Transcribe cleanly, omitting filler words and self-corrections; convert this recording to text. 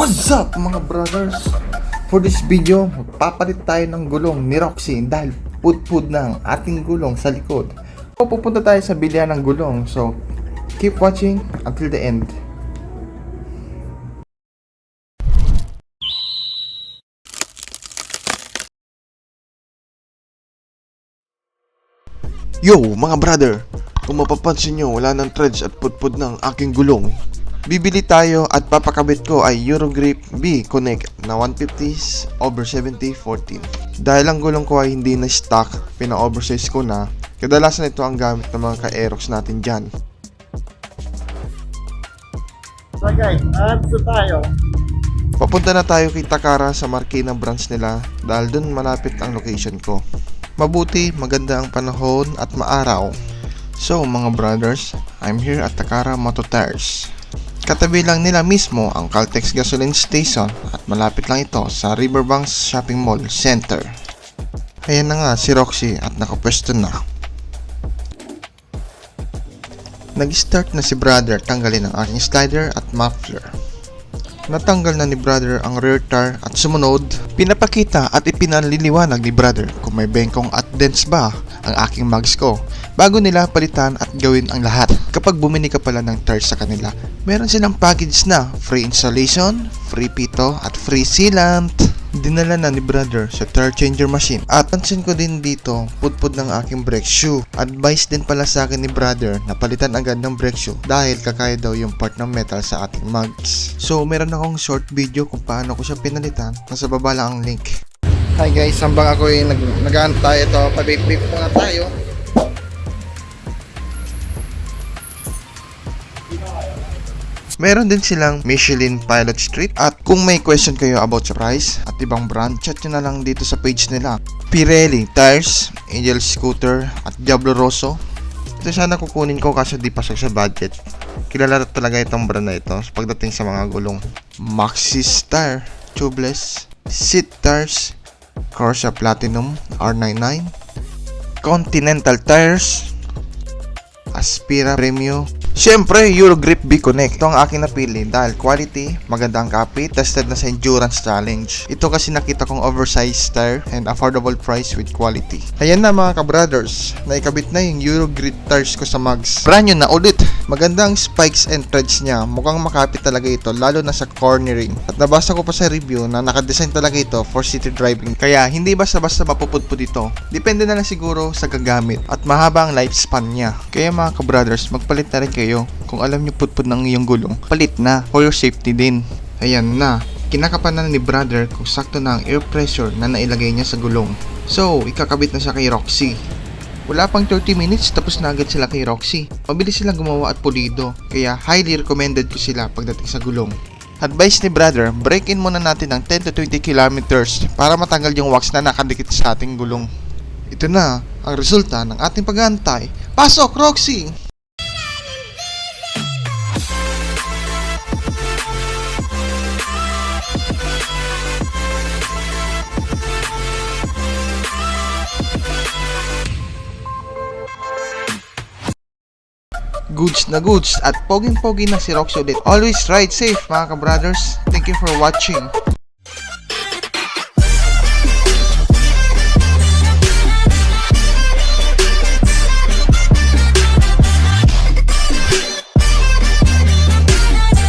What's up mga brothers? For this video, magpapalit tayo ng gulong ni Roxy dahil pudpud ng ating gulong sa likod. So, pupunta tayo sa bilihan ng gulong. So, keep watching until the end. Yo mga brother, kung mapapansin nyo wala ng threads at pudpud ng aking gulong. Bibili tayo at papakabit ko ay Eurogrip B Connect na 150s over 70/14. Dahil ang gulong ko ay hindi na stock, pina-oversize ko na. Kadalasan ito ang gamit ng mga ka-Aerox natin dyan. So guys, so tayo. Papunta na tayo kay Takara sa Marikina branch nila dahil dun malapit ang location ko. Mabuti, maganda ang panahon at maaraw. So mga brothers, I'm here at Takara Moto Tires. Katabi lang nila mismo ang Caltex Gasoline Station at malapit lang ito sa Riverbanks Shopping Mall Center. Ayan na nga si Roxy at nakapwesto na. Nag-start na si brother tanggalin ang aking slider at muffler. Natanggal na ni brother ang rear tire at sumunod, pinapakita at ipinaliliwanag ni brother kung may bengkong at dents ba ang aking mags ko bago nila palitan at gawin ang lahat. Kapag bumili ka pala ng tires sa kanila, meron silang package na free installation, free pito at free sealant. Dinala na ni brother sa tire changer machine at pansin ko din dito pudpud ng aking brake shoe. Advice din pala sa akin ni brother na palitan agad ng brake shoe dahil kakaya daw yung part ng metal sa ating mags. So meron akong short video kung paano ko siya pinalitan, nasa baba lang ang link. Hi guys, hambang ako yung nag-aantay ito, pabip-bip muna tayo. Meron din silang Michelin Pilot Street at kung may question kayo about sa price at ibang brand, chat nyo na lang dito sa page nila. Pirelli Tires, Angel Scooter at Diablo Rosso. Ito sana kukunin ko kasi di pasok sa budget. Kilala talaga itong brand na ito pagdating sa mga gulong. Maxxis Tire, Tubeless, Seat Tires, Corsa Platinum R99, Continental Tires, Aspira Premium. Siyempre, Eurogrip B Connect. Ito ang aking napili dahil quality, maganda ang kapit, tested na sa Endurance Challenge. Ito kasi nakita kong oversized tire and affordable price with quality. Ayan na mga ka-brothers, naikabit na yung Eurogrip tires ko sa mags. Brand new na ulit. Maganda ang spikes and threads niya. Mukhang makapit talaga ito, lalo na sa cornering. At nabasa ko pa sa review na nakadesign talaga ito for city driving. Kaya hindi basta-basta mapupudpud ito. Depende na lang siguro sa gagamit at mahaba ang lifespan niya. Kaya mga ka-brothers, magpalit na rin kayo. Kung alam nyo pudpud ng iyong gulong, palit na for your safety din. Ayan na, kinakapan na ni brother kung sakto na ang air pressure na nailagay niya sa gulong. So, ikakabit na siya kay Roxy. Wala pang 30 minutes tapos na agad sila kay Roxy. Mabilis silang gumawa at pulido, kaya highly recommended ko sila pagdating sa gulong. Advice ni brother, break in muna natin ng 10 to 20 kilometers para matanggal yung wax na nakadikit sa ating gulong. Ito na ang resulta ng ating pag-aantay. Pasok Roxy! Goods na goods at poging-pogi na si Roxy ulit. Always ride safe mga ka-brothers. Thank you for watching.